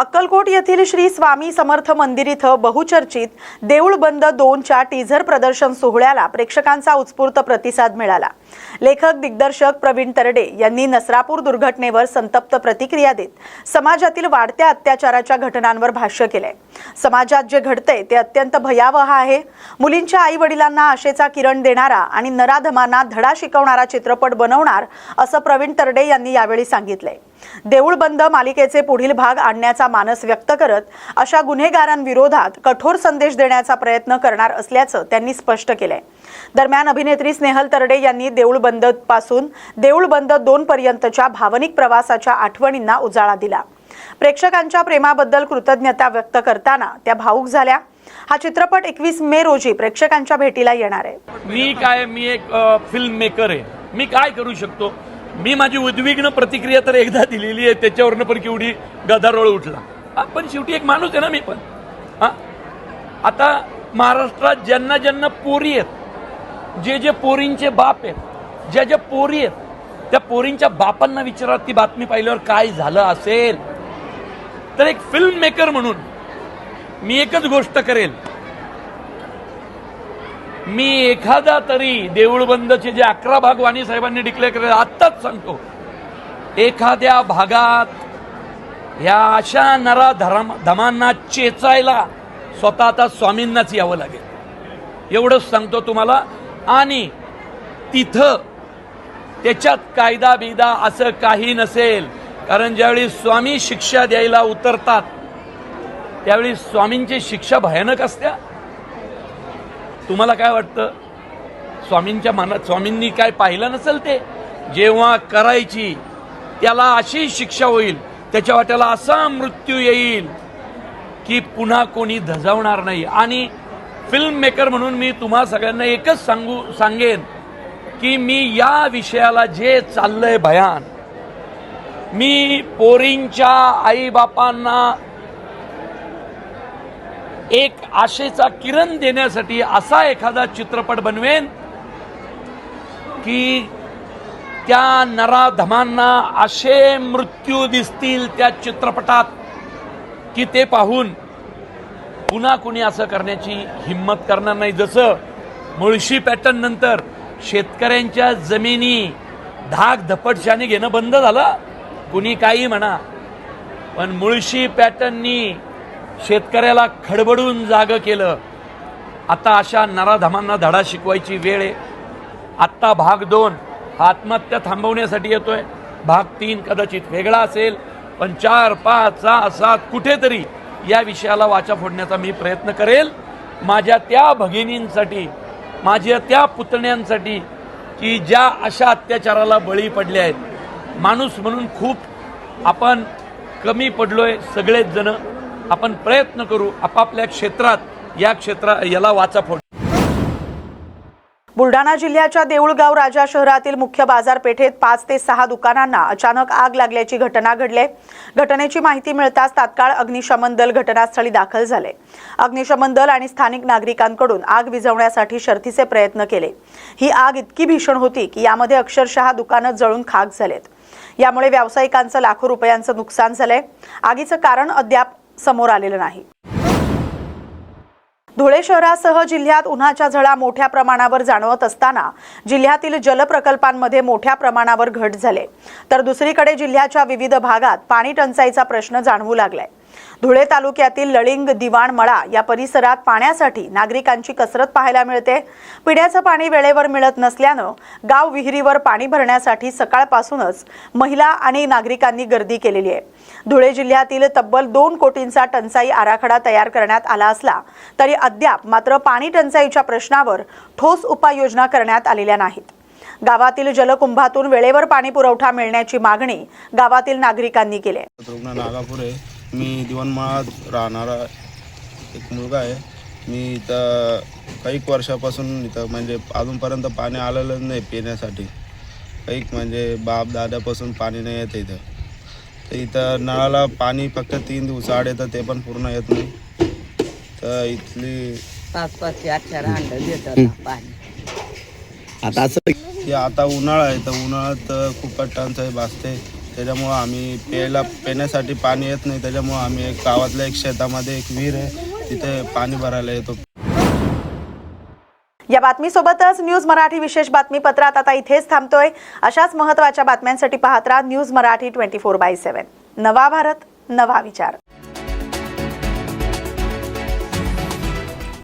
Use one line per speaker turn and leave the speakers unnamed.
अक्कलकोट येथील श्री स्वामी समर्थ मंदिर इथं बहुचर्चित देऊळ बंद 2च्या टीझर प्रदर्शन सोहळ्याला प्रेक्षकांचा उत्स्फूर्त प्रतिसाद मिळाला। लेखक दिग्दर्शक प्रवीण तरडे यांनी नसरापूर दुर्घटनेवर संतप्त प्रतिक्रिया देत समाजातील वाढत्या अत्याचाराच्या घटनांवर भाष्य केले। समाजात जे घडते ते अत्यंत भयावह आहे। मुलींच्या आई वडिलांना आशेचा किरण देणारा आणि नराधमांना धडा शिकवणारा चित्रपट बनवणार असं प्रवीण तरडे यांनी यावेळी सांगितले। देऊळ बंद मालिकेचे पुढील भाग आणण्याचा मानस व्यक्त करत अशा गुन्हेगारांविरोधात कठोर संदेश देण्याचा प्रयत्न करणार असल्याचं त्यांनी स्पष्ट केले। दरम्यान अभिनेत्री स्नेहल तरडे यांनी देऊळ बंद पासून देऊळ बंद 2 पर्यंतच्या भावनिक प्रवासाच्या आठवणींना उजाळा दिला। प्रेक्षकांच्या प्रेमाबद्दल कृतज्ञता व्यक्त करताना त्या भावुक झाल्या। हा चित्रपट 21 मे रोजी प्रेक्षकांच्या भेटीला येणार आहे।
मी एक फिल्म मेकर आहे। मी काय करू शकतो? मी माझी उद्विग्न प्रतिक्रिया तर एकदा दिलेली आहे, त्याच्यावरनं पण केवढी गदारोळ उठला। पण शेवटी एक माणूस आहे ना मी पण। आता महाराष्ट्रात ज्यांना ज्यांना पोरी आहेत, जे पोरींचे बाप आहेत, ज्या पोरी आहेत, त्या पोरींच्या बापांना विचारा ती बातमी पाहिल्यावर काय झालं असेल। तर एक फिल्म मेकर म्हणून मी एकच गोष्ट करेल, मी एखादा तरी देऊळ बंदचे जे 11 भाग वाणी साहेबांनी डिक्लेअर केले, आत्ताच सांगतो, एखाद्या भागात या अशा नरा धमांना चेचायला स्वतः आता स्वामींनाच यावं लागेल, एवढंच सांगतो तुम्हाला। आणि तिथं त्याच्यात कायदा बिदा असं काही नसेल, कारण ज्यावेळी स्वामी शिक्षा द्यायला उतरतात त्यावेळी स्वामींची शिक्षा भयानक असते। तुम्हाला काय वाटतं? स्वामींच्या मनात स्वामींनी काय पाहिलं नसेल? ते जेव्हा करायची त्याला अशी शिक्षा होईल, त्याच्या वाट्याला असा मृत्यू येईल की पुन्हा कोणी धजावणार नाही। आणि फिल्म मेकर म्हणून मी तुम्हा सगळ्यांना एकच सांगेन की मी या विषयाला जे चाललंय भयान, मी पोरींच्या आईबापांना एक आशेचा किरण देण्यासाठी असा एखादा चित्रपट बनवेन की त्या नराधमांना असे मृत्यू दिसतील त्या चित्रपटात की ते पाहून पुन्हा कुणी असं करण्याची हिम्मत करणार नाही। जसं मुळशी पॅटर्न नंतर शेतकऱ्यांच्या जमिनी धाक धपटशाने घेणं बंद झालं, कुणी काही म्हणा, पण मुळशी पॅटर्ननी शेतकऱ्याला खडबडून जागं केलं। आता अशा नराधमांना धडा शिकवायची वेळ आहे। आत्ता भाग 2 आत्महत्या थांबवण्यासाठी येतोय, भाग 3 कदाचित वेगळा असेल, पण 4, 5, 6, 7 कुठेतरी या विषयाला वाचा फोडण्याचा मी प्रयत्न करेल, माझ्या त्या भगिनींसाठी, माझ्या त्या पुतण्यांसाठी की ज्या अशा अत्याचाराला बळी पडले आहेत। माणूस म्हणून खूप आपण कमी पडलोय सगळेच जण। आपण प्रयत्न करू आपापल्या क्षेत्रात याला वाचा फोड।
बुलढाणा जिल्ह्याच्या देऊळगाव राजा शहरातील मुख्य बाजारपेठेत 5 ते 6 दुकानांना अचानक आग लागल्याची घटना घडली। घटनेची माहिती मिळताच तात्काळ अग्निशमन दल घटनास्थळी दाखल झाले। अग्निशमन दल आणि स्थानिक नागरिकांकडून आग विझवण्यासाठी शर्थीचे प्रयत्न केले। ही आग इतकी भीषण होती की यामध्ये अक्षरशः दुकानं जळून खाक झालेत। यामुळे व्यावसायिकांचं लाखो रुपयांचं नुकसान झालंय। आगीचं कारण अद्याप समोर आलेलं नाही। धुळे शहरासह जिल्ह्यात उन्हाच्या झळा मोठ्या प्रमाणावर जाणवत असताना जिल्ह्यातील जलप्रकल्पांमध्ये मोठ्या प्रमाणावर घट झाली, तर दुसरीकडे जिल्ह्याच्या विविध भागात पाणी टंचाईचा प्रश्न जाणवू लागलाय। धुळे तालुक्यातील लळिंग, दिवाण, मळा या परिसरात पाण्यासाठी नागरिकांची कसरत पाहायला मिळते। पिण्याचं पाणी वेळेवर मिळत नसल्यानं गाव विहिरीवर पाणी भरण्यासाठी सकाळपासूनच महिला आणि नागरिकांनी गर्दी केलेली आहे। धुळे जिल्ह्यातील तब्बल 2 कोटींचा टंचाई आराखडा तयार करण्यात आला असला तरी अद्याप मात्र पाणी टंचाईच्या प्रश्नावर ठोस उपाययोजना करण्यात आलेल्या नाहीत। गावातील जलकुंभातून वेळेवर पाणी पुरवठा मिळण्याची मागणी गावातील नागरिकांनी केली आहे।
मी दिवाणमाळात राहणारा एक मुलगा आहे। मी इथं काही वर्षापासून इथं म्हणजे अजूनपर्यंत पाणी आलेलं नाही पिण्यासाठी। काही म्हणजे बाप दादापासून पाणी नाही येत इथं। तर इथं नळाला पाणी फक्त 3 दिवसाआड येतं, ते पण पूर्ण येत नाही। तर इथली
5-5 4-4 हांड देतात पाणी।
आता उन्हाळा आहे, तर उन्हाळ्यात खूपच टंचाई भासते। त्याच्यामुळं आम्ही पिण्यासाठी पाणी येत नाही. त्याच्यामुळं आम्ही एक गावातल्या एक शेतामध्ये एक विहीर आहे, तिथे पाणी भरायला येतो.
या बातमीसोबतच न्यूज मराठी विशेष बातमीपत्रात आता इथेच थांबतोय. अशाच महत्त्वाच्या बातम्यांसाठी पाहत राहा न्यूज मराठी 24/7. नवा भारत, नवा विचार.